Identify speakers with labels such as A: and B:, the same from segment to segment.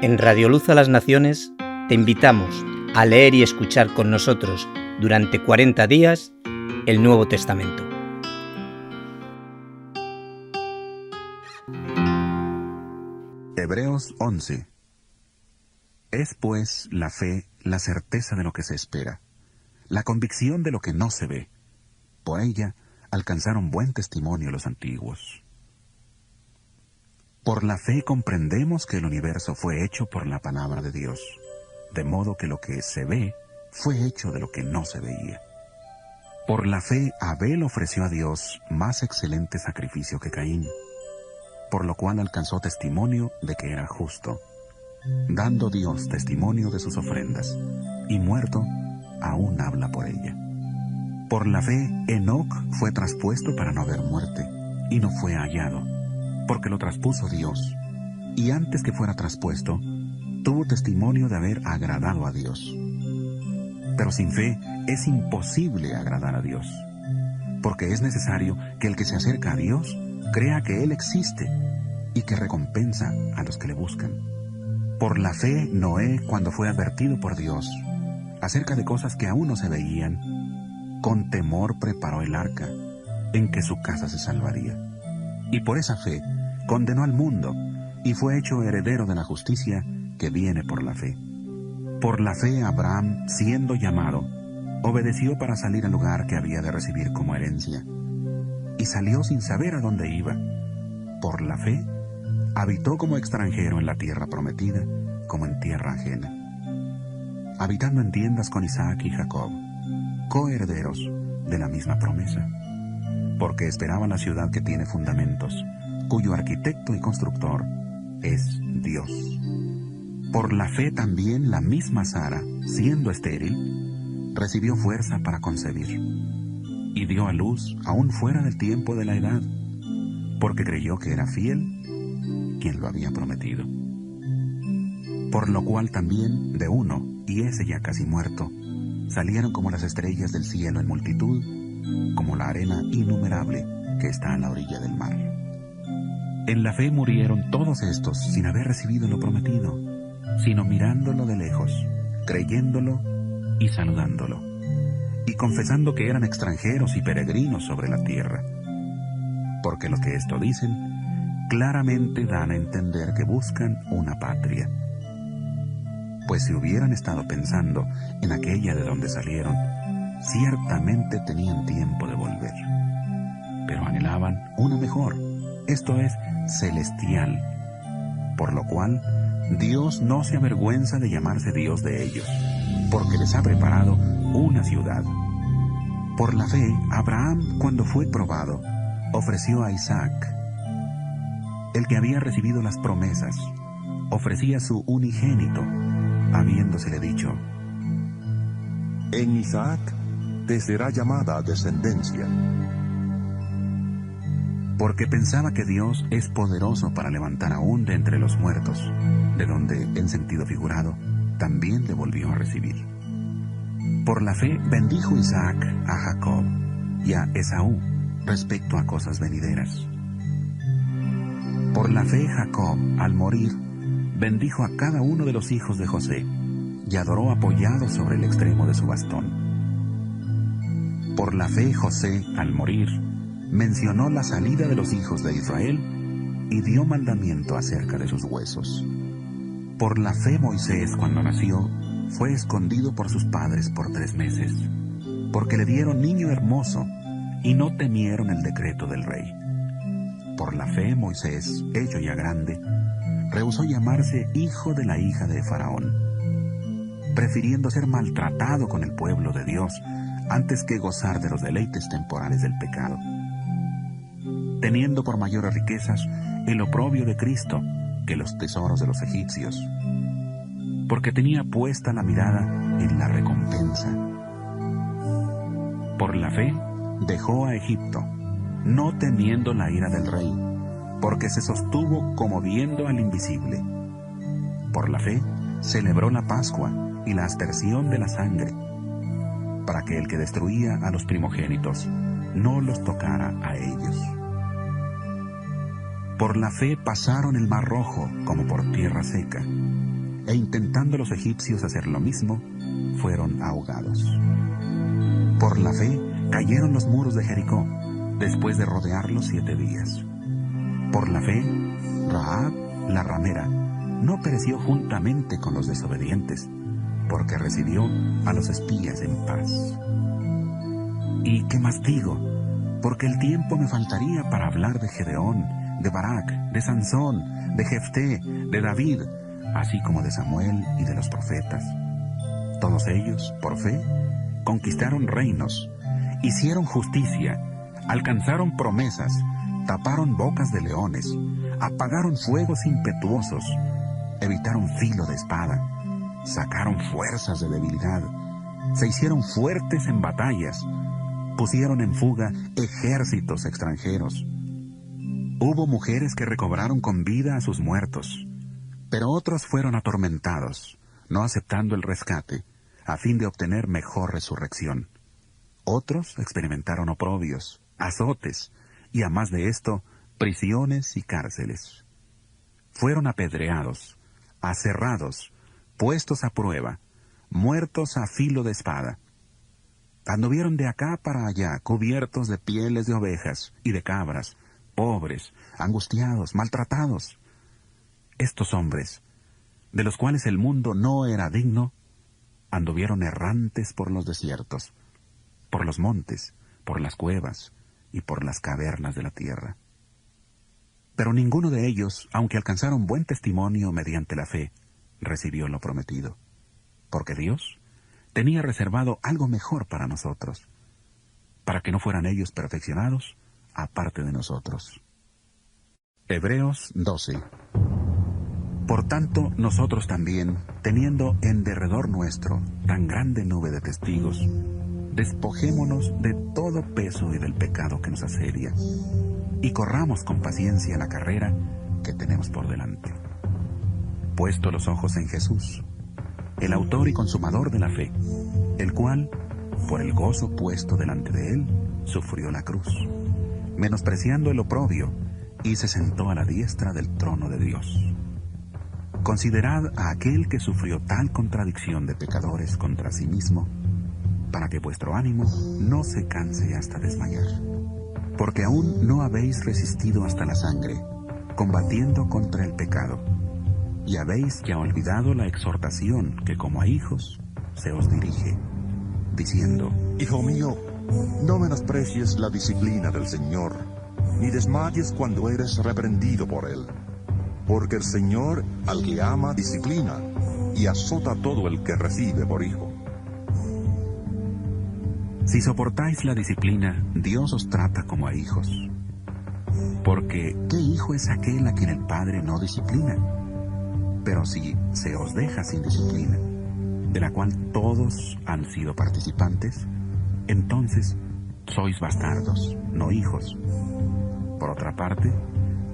A: En Radio Luz a las Naciones te invitamos a leer y escuchar con nosotros durante 40 días el Nuevo Testamento.
B: Hebreos 11. Es pues la fe la certeza de lo que se espera, la convicción de lo que no se ve. Por ella alcanzaron buen testimonio los antiguos. Por la fe comprendemos que el universo fue hecho por la palabra de Dios, de modo que lo que se ve fue hecho de lo que no se veía. Por la fe Abel ofreció a Dios más excelente sacrificio que Caín, por lo cual alcanzó testimonio de que era justo, dando Dios testimonio de sus ofrendas, y muerto, aún habla por ella. Por la fe Enoc fue traspuesto para no ver muerte, y no fue hallado, porque lo traspuso Dios, y antes que fuera traspuesto, tuvo testimonio de haber agradado a Dios. Pero sin fe es imposible agradar a Dios, porque es necesario que el que se acerca a Dios crea que Él existe y que recompensa a los que le buscan. Por la fe Noé, cuando fue advertido por Dios acerca de cosas que aún no se veían, con temor preparó el arca, en que su casa se salvaría. Y por esa fe condenó al mundo, y fue hecho heredero de la justicia que viene por la fe. Por la fe Abraham, siendo llamado, obedeció para salir al lugar que había de recibir como herencia, y salió sin saber a dónde iba. Por la fe habitó como extranjero en la tierra prometida, como en tierra ajena, habitando en tiendas con Isaac y Jacob, coherederos de la misma promesa, porque esperaba la ciudad que tiene fundamentos, cuyo arquitecto y constructor es Dios. Por la fe también la misma Sara, siendo estéril, recibió fuerza para concebir, y dio a luz aún fuera del tiempo de la edad, porque creyó que era fiel quien lo había prometido. Por lo cual también de uno, y ese ya casi muerto, salieron como las estrellas del cielo en multitud, como la arena innumerable que está a la orilla del mar. En la fe murieron todos estos sin haber recibido lo prometido, sino mirándolo de lejos, creyéndolo y saludándolo, y confesando que eran extranjeros y peregrinos sobre la tierra. Porque lo que esto dicen, claramente dan a entender que buscan una patria. Pues si hubieran estado pensando en aquella de donde salieron, ciertamente tenían tiempo de volver. Pero anhelaban una mejor, esto es, celestial, por lo cual Dios no se avergüenza de llamarse Dios de ellos, porque les ha preparado una ciudad. Por la fe, Abraham, cuando fue probado, ofreció a Isaac. El que había recibido las promesas, ofrecía su unigénito, habiéndosele dicho:
C: En Isaac te será llamada descendencia.
B: Porque pensaba que Dios es poderoso para levantar aún de entre los muertos, de donde, en sentido figurado, también le volvió a recibir. Por la fe bendijo Isaac a Jacob y a Esaú respecto a cosas venideras. Por la fe Jacob, al morir, bendijo a cada uno de los hijos de José y adoró apoyado sobre el extremo de su bastón. Por la fe José, al morir, mencionó la salida de los hijos de Israel y dio mandamiento acerca de sus huesos. Por la fe Moisés, cuando nació, fue escondido por sus padres por 3 meses, porque le dieron niño hermoso y no temieron el decreto del rey. Por la fe Moisés, hecho ya grande, rehusó llamarse hijo de la hija de Faraón, prefiriendo ser maltratado con el pueblo de Dios antes que gozar de los deleites temporales del pecado, teniendo por mayores riquezas el oprobio de Cristo que los tesoros de los egipcios, porque tenía puesta la mirada en la recompensa. Por la fe dejó a Egipto, no temiendo la ira del rey, porque se sostuvo como viendo al invisible. Por la fe celebró la Pascua y la aspersión de la sangre, para que el que destruía a los primogénitos no los tocara a ellos. Por la fe pasaron el mar Rojo como por tierra seca, e intentando los egipcios hacer lo mismo, fueron ahogados. Por la fe cayeron los muros de Jericó, después de rodearlos 7 días. Por la fe, Rahab, la ramera, no pereció juntamente con los desobedientes, porque recibió a los espías en paz. ¿Y qué más digo? Porque el tiempo me faltaría para hablar de Gedeón, de Barak, de Sansón, de Jefté, de David, así como de Samuel y de los profetas. Todos ellos, por fe, conquistaron reinos, hicieron justicia, alcanzaron promesas, taparon bocas de leones, apagaron fuegos impetuosos, evitaron filo de espada, sacaron fuerzas de debilidad, se hicieron fuertes en batallas, pusieron en fuga ejércitos extranjeros. Hubo mujeres que recobraron con vida a sus muertos, pero otros fueron atormentados, no aceptando el rescate, a fin de obtener mejor resurrección. Otros experimentaron oprobios, azotes, y a más de esto, prisiones y cárceles. Fueron apedreados, aserrados, puestos a prueba, muertos a filo de espada. Anduvieron de acá para allá, cubiertos de pieles de ovejas y de cabras, pobres, angustiados, maltratados. Estos hombres, de los cuales el mundo no era digno, anduvieron errantes por los desiertos, por los montes, por las cuevas y por las cavernas de la tierra. Pero ninguno de ellos, aunque alcanzaron buen testimonio mediante la fe, recibió lo prometido, porque Dios tenía reservado algo mejor para nosotros, para que no fueran ellos perfeccionados aparte de nosotros. Hebreos 12. Por tanto, nosotros también, teniendo en derredor nuestro tan grande nube de testigos, despojémonos de todo peso y del pecado que nos asedia, y corramos con paciencia la carrera que tenemos por delante. Puesto los ojos en Jesús, el autor y consumador de la fe, el cual, por el gozo puesto delante de él, sufrió la cruz, menospreciando el oprobio, y se sentó a la diestra del trono de Dios. Considerad a aquel que sufrió tal contradicción de pecadores contra sí mismo, para que vuestro ánimo no se canse hasta desmayar. Porque aún no habéis resistido hasta la sangre, combatiendo contra el pecado, y habéis ya olvidado la exhortación que como a hijos se os dirige, diciendo:
C: Hijo mío, no menosprecies la disciplina del Señor, ni desmayes cuando eres reprendido por Él. Porque el Señor al que ama disciplina, y azota a todo el que recibe por hijo.
B: Si soportáis la disciplina, Dios os trata como a hijos. Porque, ¿qué hijo es aquel a quien el Padre no disciplina? Pero si se os deja sin disciplina, de la cual todos han sido participantes, entonces sois bastardos, no hijos. Por otra parte,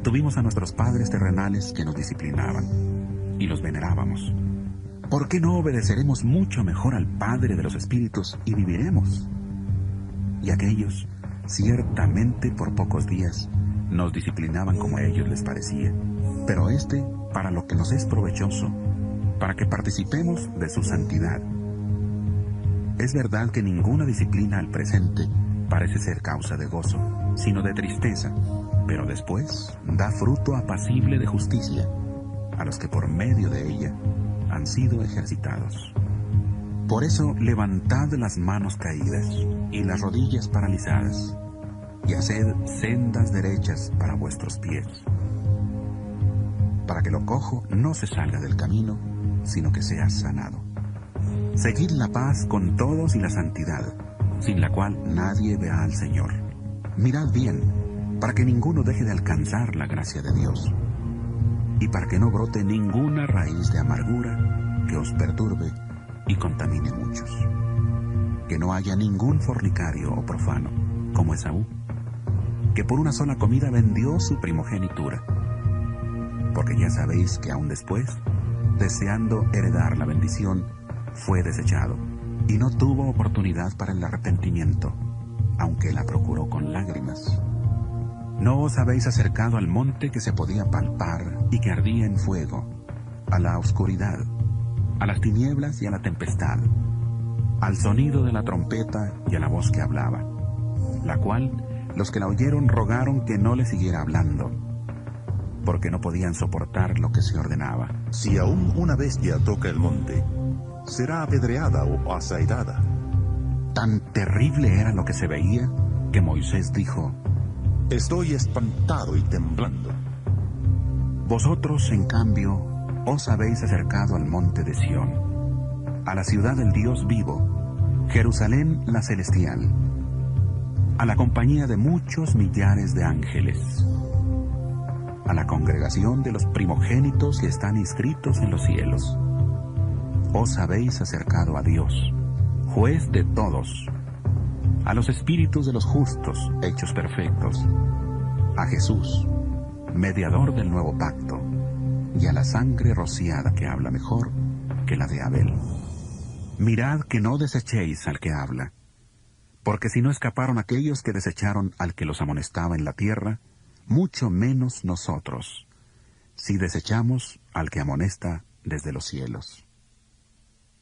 B: tuvimos a nuestros padres terrenales que nos disciplinaban, y los venerábamos. ¿Por qué no obedeceremos mucho mejor al Padre de los Espíritus y viviremos? Y aquellos, ciertamente por pocos días, nos disciplinaban como a ellos les parecía, pero para lo que nos es provechoso, para que participemos de su santidad. Es verdad que ninguna disciplina al presente parece ser causa de gozo, sino de tristeza, pero después da fruto apacible de justicia a los que por medio de ella han sido ejercitados. Por eso levantad las manos caídas y las rodillas paralizadas, y haced sendas derechas para vuestros pies, para que lo cojo no se salga del camino, sino que sea sanado. Seguid la paz con todos y la santidad, sin la cual nadie verá al Señor. Mirad bien, para que ninguno deje de alcanzar la gracia de Dios, y para que no brote ninguna raíz de amargura que os perturbe y contamine muchos. Que no haya ningún fornicario o profano, como Esaú, que por una sola comida vendió su primogenitura. Porque ya sabéis que aún después, deseando heredar la bendición, fue desechado, y no tuvo oportunidad para el arrepentimiento, aunque la procuró con lágrimas. ¿No os habéis acercado al monte que se podía palpar y que ardía en fuego, a la oscuridad, a las tinieblas y a la tempestad, al sonido de la trompeta y a la voz que hablaba, la cual los que la oyeron rogaron que no le siguiera hablando, porque no podían soportar lo que se ordenaba.
C: Si aún una bestia toca el monte, será apedreada o asaetada.
B: Tan terrible era lo que se veía que Moisés dijo:
C: Estoy espantado y temblando.
B: Vosotros, en cambio, os habéis acercado al monte de Sión, a la ciudad del Dios vivo, Jerusalén la celestial, a la compañía de muchos millares de ángeles, a la congregación de los primogénitos que están inscritos en los cielos. Os habéis acercado a Dios, juez de todos, a los espíritus de los justos hechos perfectos, a Jesús, mediador del nuevo pacto, y a la sangre rociada que habla mejor que la de Abel. Mirad que no desechéis al que habla, porque si no escaparon aquellos que desecharon al que los amonestaba en la tierra, mucho menos nosotros, si desechamos al que amonesta desde los cielos.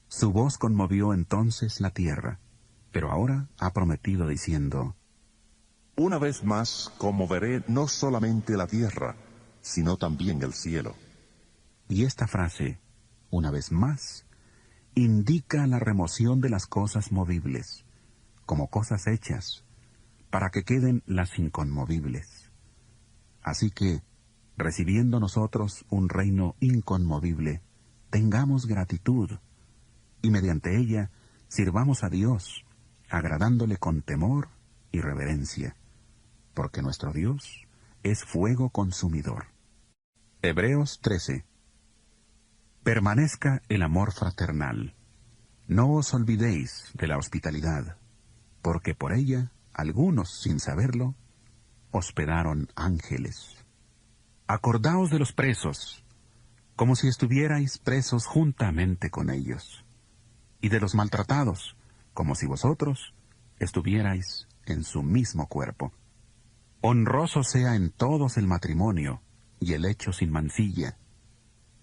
B: Su voz conmovió entonces la tierra, pero ahora ha prometido diciendo:
C: Una vez más conmoveré no solamente la tierra, sino también el cielo.
B: Y esta frase, una vez más, indica la remoción de las cosas movibles, como cosas hechas, para que queden las inconmovibles. Así que, recibiendo nosotros un reino inconmovible, tengamos gratitud, y mediante ella sirvamos a Dios, agradándole con temor y reverencia, porque nuestro Dios es fuego consumidor. Hebreos 13. Permanezca el amor fraternal. No os olvidéis de la hospitalidad, porque por ella algunos, sin saberlo, hospedaron ángeles. Acordaos de los presos, como si estuvierais presos juntamente con ellos, y de los maltratados, como si vosotros estuvierais en su mismo cuerpo. Honroso sea en todos el matrimonio y el hecho sin mancilla,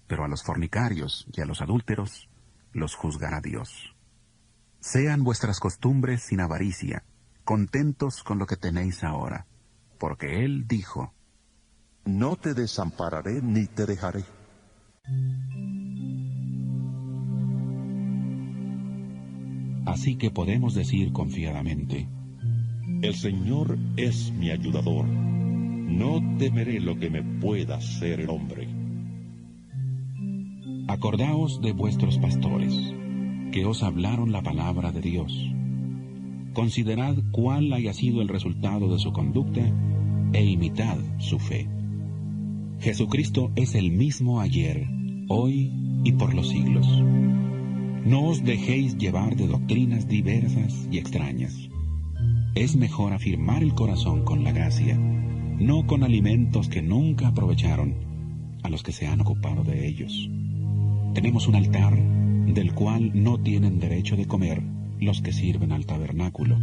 B: pero a los fornicarios y a los adúlteros los juzgará Dios. Sean vuestras costumbres sin avaricia, contentos con lo que tenéis ahora, porque Él dijo:
C: No te desampararé ni te dejaré.
B: Así que podemos decir confiadamente:
C: El Señor es mi ayudador. No temeré lo que me pueda hacer el hombre.
B: Acordaos de vuestros pastores, que os hablaron la palabra de Dios. Considerad cuál haya sido el resultado de su conducta e imitad su fe. Jesucristo es el mismo ayer, hoy y por los siglos. No os dejéis llevar de doctrinas diversas y extrañas. Es mejor afirmar el corazón con la gracia, no con alimentos que nunca aprovecharon a los que se han ocupado de ellos. Tenemos un altar del cual no tienen derecho de comer los que sirven al tabernáculo,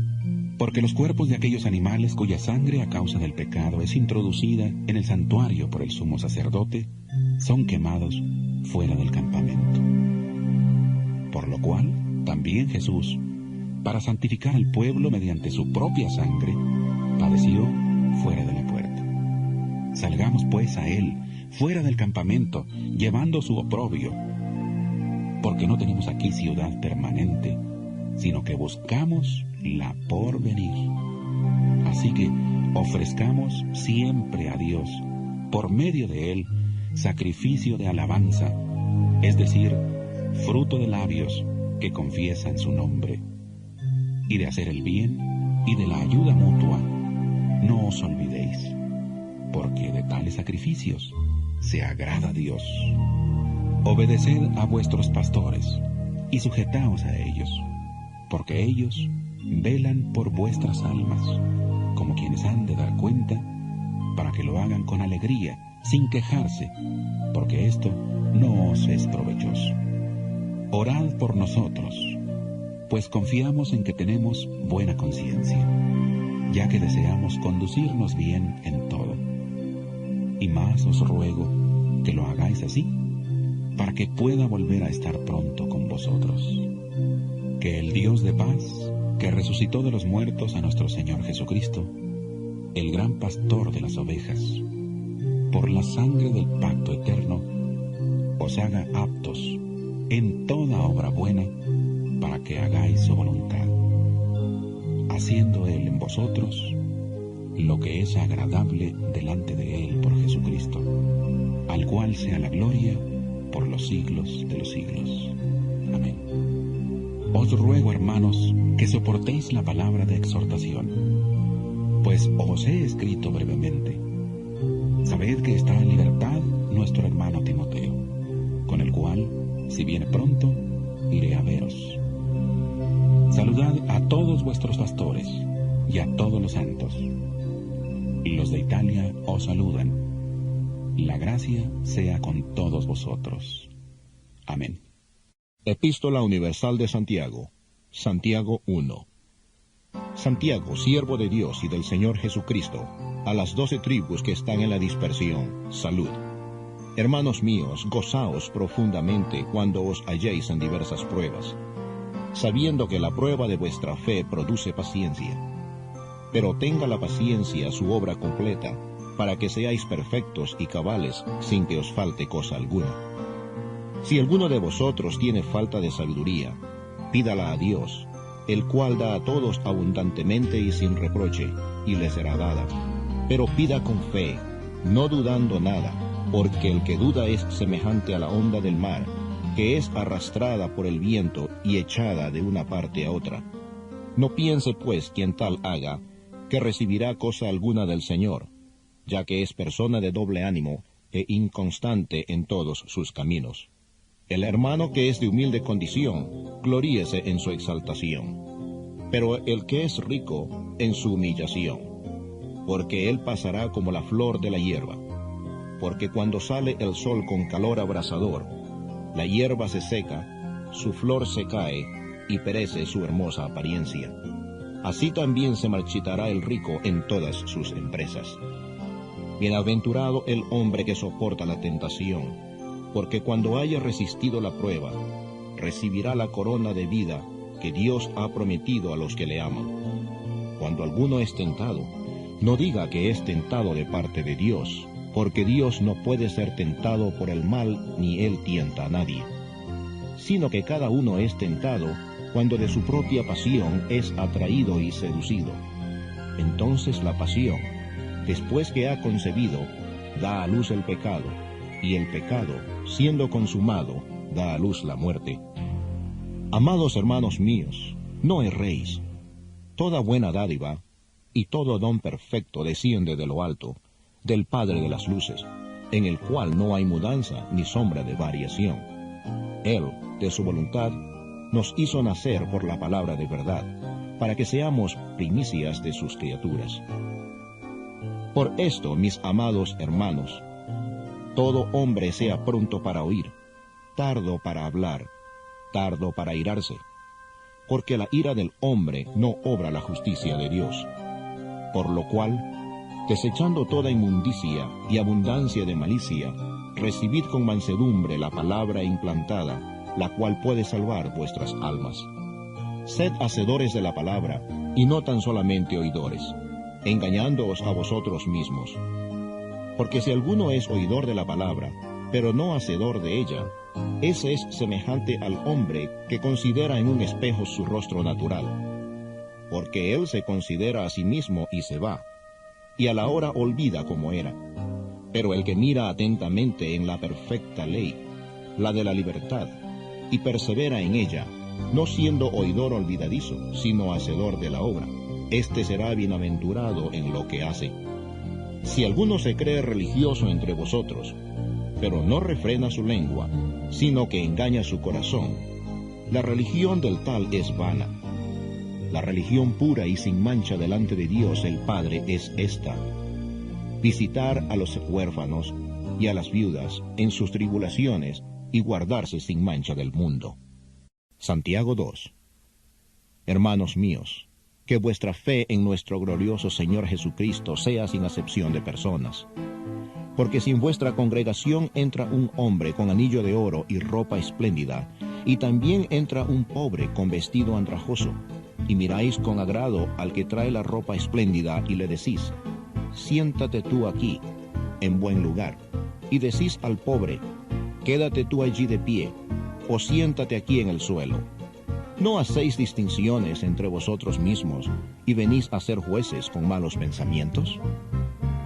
B: porque los cuerpos de aquellos animales cuya sangre a causa del pecado es introducida en el santuario por el sumo sacerdote, son quemados fuera del campamento. Por lo cual, también Jesús, para santificar al pueblo mediante su propia sangre, padeció fuera de la puerta. Salgamos pues a Él, fuera del campamento, llevando su oprobio, porque no tenemos aquí ciudad permanente, sino que buscamos la por venir. Así que ofrezcamos siempre a Dios, por medio de Él, sacrificio de alabanza, es decir, fruto de labios que confiesan su nombre. Y de hacer el bien y de la ayuda mutua, no os olvidéis, porque de tales sacrificios se agrada Dios. Obedeced a vuestros pastores y sujetaos a ellos, porque ellos velan por vuestras almas, como quienes han de dar cuenta, para que lo hagan con alegría, sin quejarse, porque esto no os es provechoso. Orad por nosotros, pues confiamos en que tenemos buena conciencia, ya que deseamos conducirnos bien en todo. Y más os ruego que lo hagáis así, para que pueda volver a estar pronto con vosotros. Que el Dios de paz, que resucitó de los muertos a nuestro Señor Jesucristo, el gran pastor de las ovejas, por la sangre del pacto eterno, os haga aptos en toda obra buena para que hagáis su voluntad, haciendo Él en vosotros lo que es agradable delante de Él por Jesucristo, al cual sea la gloria por los siglos de los siglos. Amén. Os ruego, hermanos, que soportéis la palabra de exhortación, pues os he escrito brevemente. Sabed que está en libertad nuestro hermano Timoteo, con el cual, si viene pronto, iré a veros. Saludad a todos vuestros pastores y a todos los santos. Los de Italia os saludan. La gracia sea con todos vosotros. Amén.
D: Epístola Universal de Santiago. Santiago 1. Santiago, siervo de Dios y del Señor Jesucristo, a las 12 tribus que están en la dispersión, salud. Hermanos míos, gozaos profundamente cuando os halléis en diversas pruebas, sabiendo que la prueba de vuestra fe produce paciencia. Pero tenga la paciencia su obra completa, para que seáis perfectos y cabales, sin que os falte cosa alguna. Si alguno de vosotros tiene falta de sabiduría, pídala a Dios, el cual da a todos abundantemente y sin reproche, y le será dada. Pero pida con fe, no dudando nada, porque el que duda es semejante a la onda del mar, que es arrastrada por el viento y echada de una parte a otra. No piense pues quien tal haga, que recibirá cosa alguna del Señor, ya que es persona de doble ánimo e inconstante en todos sus caminos. El hermano que es de humilde condición, gloríese en su exaltación, pero el que es rico, en su humillación, porque él pasará como la flor de la hierba. Porque cuando sale el sol con calor abrasador, la hierba se seca, su flor se cae, y perece su hermosa apariencia. Así también se marchitará el rico en todas sus empresas. Bienaventurado el hombre que soporta la tentación, porque cuando haya resistido la prueba, recibirá la corona de vida que Dios ha prometido a los que le aman. Cuando alguno es tentado, no diga que es tentado de parte de Dios, porque Dios no puede ser tentado por el mal, ni Él tienta a nadie, sino que cada uno es tentado cuando de su propia pasión es atraído y seducido. Entonces la pasión, después que ha concebido, da a luz el pecado, y el pecado, siendo consumado, da a luz la muerte. Amados hermanos míos, no erréis. Toda buena dádiva y todo don perfecto desciende de lo alto, del Padre de las luces, en el cual no hay mudanza ni sombra de variación. Él, de su voluntad, nos hizo nacer por la palabra de verdad, para que seamos primicias de sus criaturas. Por esto, mis amados hermanos, todo hombre sea pronto para oír, tardo para hablar, tardo para irarse, porque la ira del hombre no obra la justicia de Dios. Por lo cual, desechando toda inmundicia y abundancia de malicia, recibid con mansedumbre la palabra implantada, la cual puede salvar vuestras almas. Sed hacedores de la palabra, y no tan solamente oidores, engañándoos a vosotros mismos. Porque si alguno es oidor de la palabra, pero no hacedor de ella, ese es semejante al hombre que considera en un espejo su rostro natural. Porque él se considera a sí mismo y se va, y a la hora olvida cómo era. Pero el que mira atentamente en la perfecta ley, la de la libertad, y persevera en ella, no siendo oidor olvidadizo, sino hacedor de la obra, éste será bienaventurado en lo que hace. Si alguno se cree religioso entre vosotros, pero no refrena su lengua, sino que engaña su corazón, la religión del tal es vana. La religión pura y sin mancha delante de Dios el Padre es esta: visitar a los huérfanos y a las viudas en sus tribulaciones, y guardarse sin mancha del mundo. Santiago 2. Hermanos míos, que vuestra fe en nuestro glorioso Señor Jesucristo sea sin acepción de personas. Porque si en vuestra congregación entra un hombre con anillo de oro y ropa espléndida, y también entra un pobre con vestido andrajoso, y miráis con agrado al que trae la ropa espléndida y le decís, siéntate tú aquí, en buen lugar, y decís al pobre, quédate tú allí de pie, o siéntate aquí en el suelo. ¿No hacéis distinciones entre vosotros mismos y venís a ser jueces con malos pensamientos?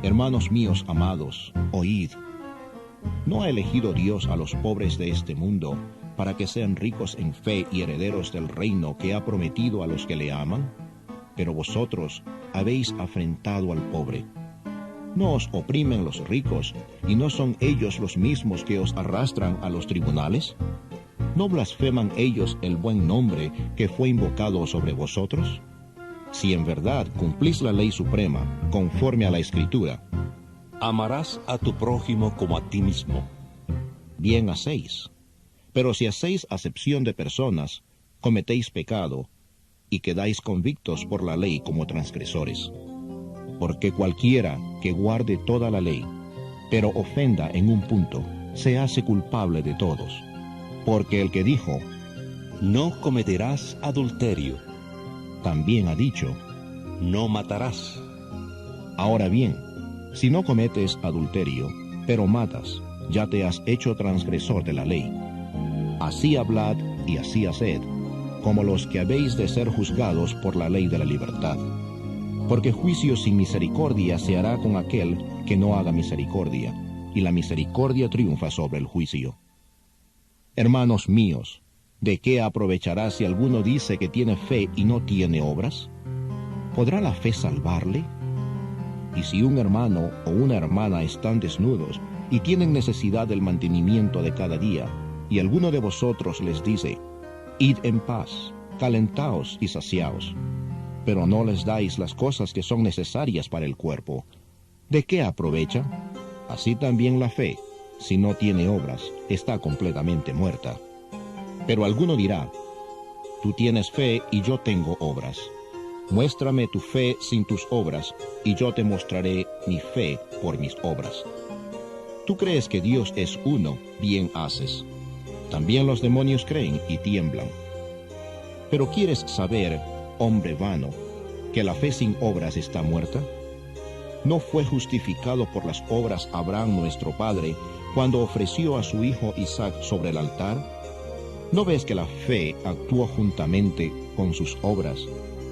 D: Hermanos míos amados, oíd. ¿No ha elegido Dios a los pobres de este mundo para que sean ricos en fe y herederos del reino que ha prometido a los que le aman? Pero vosotros habéis afrentado al pobre. ¿No os oprimen los ricos y no son ellos los mismos que os arrastran a los tribunales? ¿No blasfeman ellos el buen nombre que fue invocado sobre vosotros? Si en verdad cumplís la ley suprema, conforme a la Escritura,
E: amarás a tu prójimo como a ti mismo.
D: Bien hacéis. Pero si hacéis acepción de personas, cometéis pecado, y quedáis convictos por la ley como transgresores. Porque cualquiera que guarde toda la ley, pero ofenda en un punto, se hace culpable de todos. Porque el que dijo,
E: no cometerás adulterio,
D: también ha dicho,
E: no matarás.
D: Ahora bien, si no cometes adulterio, pero matas, ya te has hecho transgresor de la ley. Así hablad y así haced, como los que habéis de ser juzgados por la ley de la libertad. Porque juicio sin misericordia se hará con aquel que no haga misericordia, y la misericordia triunfa sobre el juicio. Hermanos míos, ¿de qué aprovechará si alguno dice que tiene fe y no tiene obras? ¿Podrá la fe salvarle? Y si un hermano o una hermana están desnudos y tienen necesidad del mantenimiento de cada día, y alguno de vosotros les dice, id en paz, calentaos y saciaos, pero no les dais las cosas que son necesarias para el cuerpo, ¿de qué aprovecha? Así también la fe, si no tiene obras, está completamente muerta. Pero alguno dirá, tú tienes fe y yo tengo obras. Muéstrame tu fe sin tus obras, y yo te mostraré mi fe por mis obras. Tú crees que Dios es uno, bien haces. También los demonios creen y tiemblan. Pero ¿quieres saber, hombre vano, que la fe sin obras está muerta? ¿No fue justificado por las obras Abraham nuestro padre cuando ofreció a su hijo Isaac sobre el altar? ¿No ves que la fe actuó juntamente con sus obras,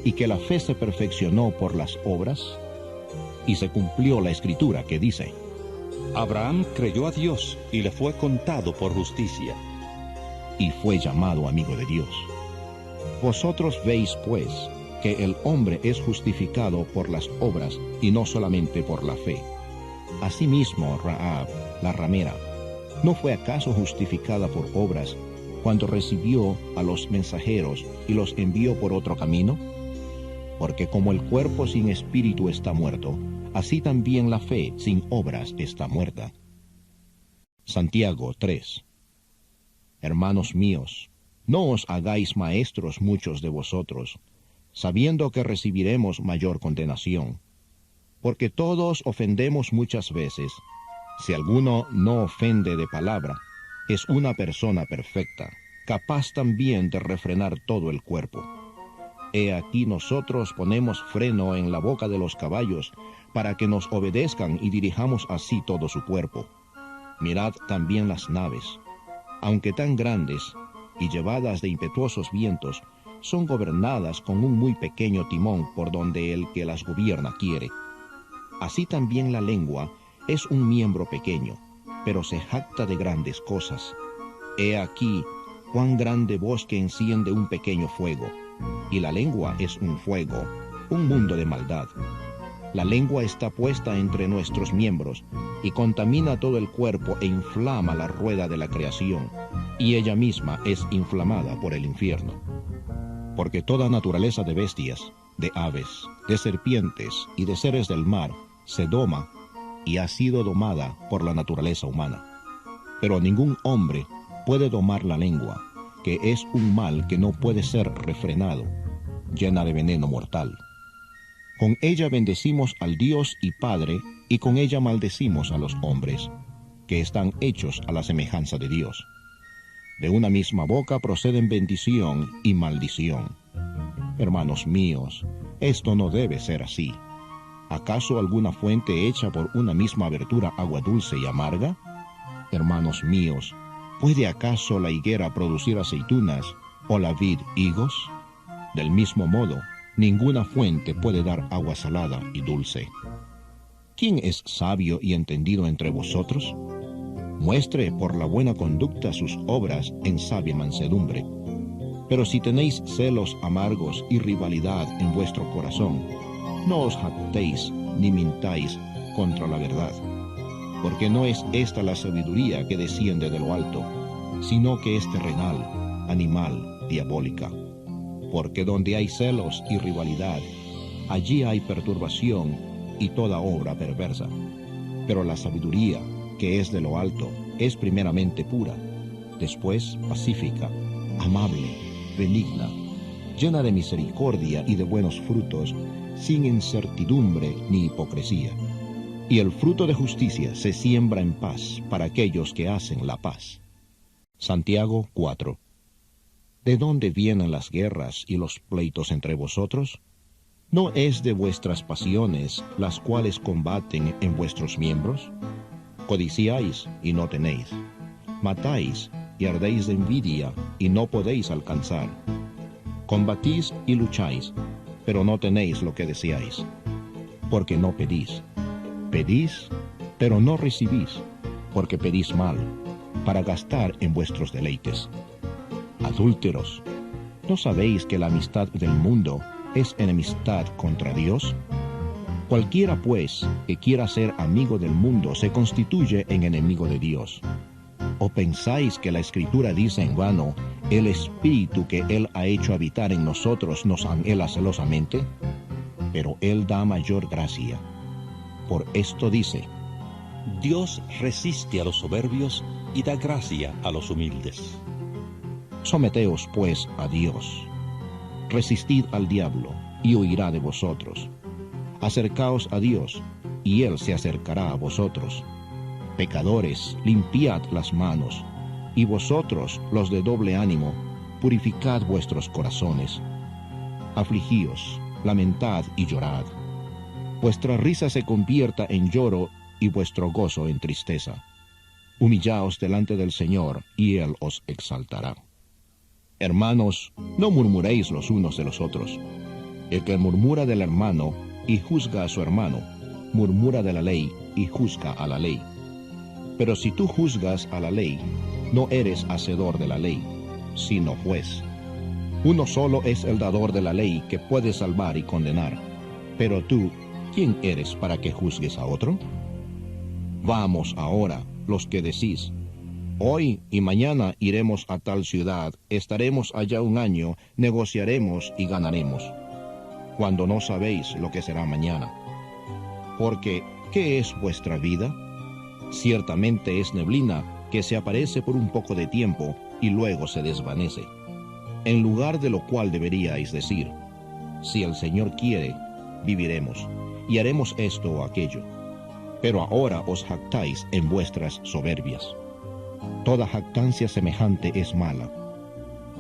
D: y que la fe se perfeccionó por las obras? Y se cumplió la Escritura que dice,
E: Abraham creyó a Dios y le fue contado por justicia.
D: Y fue llamado amigo de Dios. Vosotros veis, pues, que el hombre es justificado por las obras y no solamente por la fe. Asimismo, Rahab, la ramera, ¿no fue acaso justificada por obras cuando recibió a los mensajeros y los envió por otro camino? Porque como el cuerpo sin espíritu está muerto, así también la fe sin obras está muerta. Santiago 3. Hermanos míos, no os hagáis maestros muchos de vosotros, sabiendo que recibiremos mayor condenación. Porque todos ofendemos muchas veces. Si alguno no ofende de palabra, es una persona perfecta, capaz también de refrenar todo el cuerpo. He aquí nosotros ponemos freno en la boca de los caballos, para que nos obedezcan y dirijamos así todo su cuerpo. Mirad también las naves, aunque tan grandes y llevadas de impetuosos vientos, son gobernadas con un muy pequeño timón por donde el que las gobierna quiere. Así también la lengua es un miembro pequeño, pero se jacta de grandes cosas. He aquí cuán grande bosque enciende un pequeño fuego, y la lengua es un fuego, un mundo de maldad. La lengua está puesta entre nuestros miembros, y contamina todo el cuerpo e inflama la rueda de la creación, y ella misma es inflamada por el infierno. Porque toda naturaleza de bestias, de aves, de serpientes y de seres del mar se doma y ha sido domada por la naturaleza humana. Pero ningún hombre puede domar la lengua, que es un mal que no puede ser refrenado, llena de veneno mortal. Con ella bendecimos al Dios y Padre y con ella maldecimos a los hombres, que están hechos a la semejanza de Dios. De una misma boca proceden bendición y maldición. Hermanos míos, esto no debe ser así. ¿Acaso alguna fuente hecha por una misma abertura agua dulce y amarga? Hermanos míos, ¿puede acaso la higuera producir aceitunas o la vid higos? Del mismo modo, ninguna fuente puede dar agua salada y dulce. ¿Quién es sabio y entendido entre vosotros? Muestre por la buena conducta sus obras en sabia mansedumbre. Pero si tenéis celos amargos y rivalidad en vuestro corazón, no os jactéis ni mintáis contra la verdad, porque no es esta la sabiduría que desciende de lo alto, sino que es terrenal, animal, diabólica. Porque donde hay celos y rivalidad, allí hay perturbación y toda obra perversa. Pero la sabiduría, que es de lo alto, es primeramente pura, después pacífica, amable, benigna, llena de misericordia y de buenos frutos, sin incertidumbre ni hipocresía. Y el fruto de justicia se siembra en paz para aquellos que hacen la paz. Santiago 4. ¿De dónde vienen las guerras y los pleitos entre vosotros? ¿No es de vuestras pasiones las cuales combaten en vuestros miembros? Codiciáis y no tenéis. Matáis y ardéis de envidia y no podéis alcanzar. Combatís y lucháis, pero no tenéis lo que deseáis, porque no pedís. Pedís, pero no recibís, porque pedís mal, para gastar en vuestros deleites. Adúlteros, ¿no sabéis que la amistad del mundo es enemistad contra Dios? Cualquiera, pues, que quiera ser amigo del mundo se constituye en enemigo de Dios. ¿O pensáis que la Escritura dice en vano, el Espíritu que Él ha hecho habitar en nosotros nos anhela celosamente? Pero Él da mayor gracia. Por esto dice,
E: Dios resiste a los soberbios y da gracia a los humildes.
D: someteos pues a Dios. Resistid al diablo, y huirá de vosotros. Acercaos a Dios, y Él se acercará a vosotros. Pecadores, limpiad las manos, y vosotros, los de doble ánimo, purificad vuestros corazones. Afligíos, lamentad y llorad. Vuestra risa se convierta en lloro y vuestro gozo en tristeza. Humillaos delante del Señor, y Él os exaltará. Hermanos, no murmuréis los unos de los otros. El que murmura del hermano y juzga a su hermano, murmura de la ley y juzga a la ley. Pero si tú juzgas a la ley, no eres hacedor de la ley, sino juez. Uno solo es el dador de la ley que puede salvar y condenar. Pero tú, ¿quién eres para que juzgues a otro? Vamos ahora, los que decís, hoy y mañana iremos a tal ciudad, estaremos allá un año, negociaremos y ganaremos, cuando no sabéis lo que será mañana. Porque, ¿qué es vuestra vida? Ciertamente es neblina que se aparece por un poco de tiempo y luego se desvanece. En lugar de lo cual deberíais decir, si el Señor quiere, viviremos, y haremos esto o aquello. Pero ahora os jactáis en vuestras soberbias. Toda jactancia semejante es mala.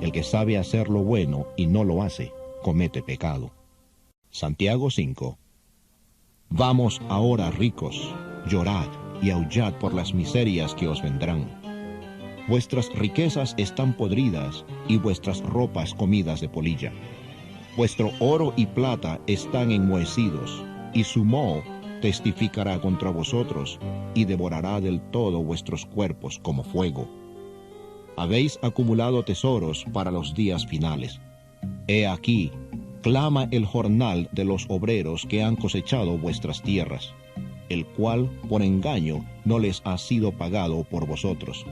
D: El que sabe hacer lo bueno y no lo hace, comete pecado. Santiago 5. Vamos ahora, ricos, llorad y aullad por las miserias que os vendrán. Vuestras riquezas están podridas y vuestras ropas comidas de polilla. Vuestro oro y plata están enmohecidos, y su moho testificará contra vosotros, y devorará del todo vuestros cuerpos como fuego. Habéis acumulado tesoros para los días finales. He aquí, clama el jornal de los obreros que han cosechado vuestras tierras, el cual por engaño no les ha sido pagado por vosotros.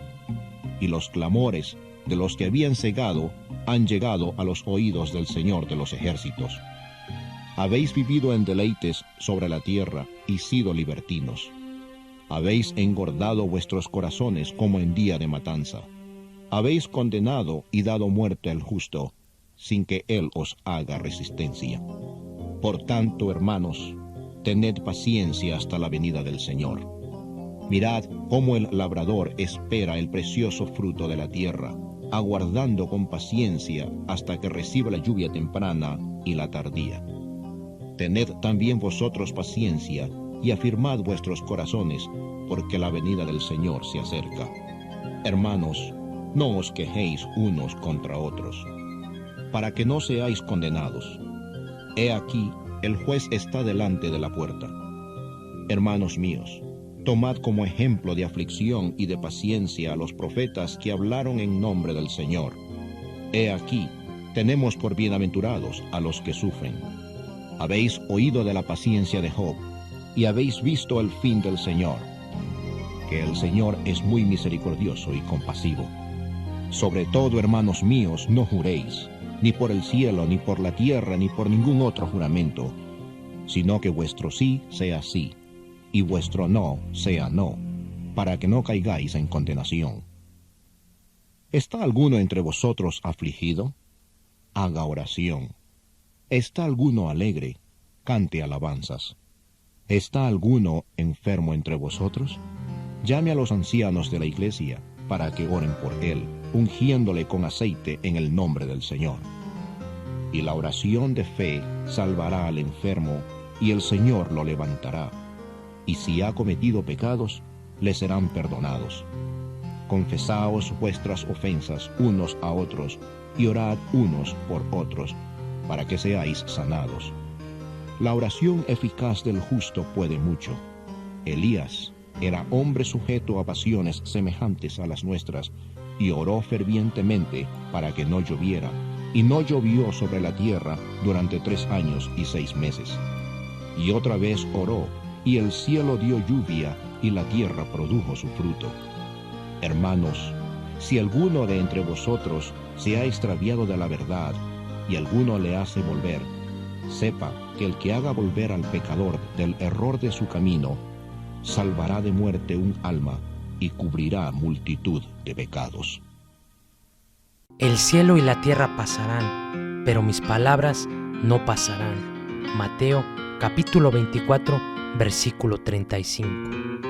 D: Y los clamores de los que habían cegado han llegado a los oídos del Señor de los ejércitos. Habéis vivido en deleites sobre la tierra y sido libertinos. Habéis engordado vuestros corazones como en día de matanza. Habéis condenado y dado muerte al justo, sin que él os haga resistencia. Por tanto, hermanos, tened paciencia hasta la venida del Señor. Mirad cómo el labrador espera el precioso fruto de la tierra, aguardando con paciencia hasta que reciba la lluvia temprana y la tardía. Tened también vosotros paciencia y afirmad vuestros corazones, porque la venida del Señor se acerca. Hermanos, no os quejéis unos contra otros, para que no seáis condenados. He aquí, el juez está delante de la puerta. Hermanos míos, tomad como ejemplo de aflicción y de paciencia a los profetas que hablaron en nombre del Señor. He aquí, tenemos por bienaventurados a los que sufren. Habéis oído de la paciencia de Job, y habéis visto el fin del Señor, que el Señor es muy misericordioso y compasivo. Sobre todo, hermanos míos, no juréis, ni por el cielo, ni por la tierra, ni por ningún otro juramento, sino que vuestro sí sea sí, y vuestro no sea no, para que no caigáis en condenación. ¿Está alguno entre vosotros afligido? Haga oración. ¿Está alguno alegre? Cante alabanzas. ¿Está alguno enfermo entre vosotros? Llame a los ancianos de la iglesia, para que oren por él, ungiéndole con aceite en el nombre del Señor. Y la oración de fe salvará al enfermo, y el Señor lo levantará. Y si ha cometido pecados, le serán perdonados. Confesaos vuestras ofensas unos a otros, y orad unos por otros, para que seáis sanados. La oración eficaz del justo puede mucho. Elías era hombre sujeto a pasiones semejantes a las nuestras, y oró fervientemente para que no lloviera, y no llovió sobre la tierra durante 3 años y 6 meses. Y otra vez oró, y el cielo dio lluvia, y la tierra produjo su fruto. Hermanos, si alguno de entre vosotros se ha extraviado de la verdad, y alguno le hace volver, sepa que el que haga volver al pecador del error de su camino, salvará de muerte un alma y cubrirá multitud de pecados.
F: El cielo y la tierra pasarán, pero mis palabras no pasarán. Mateo capítulo 24, versículo 35.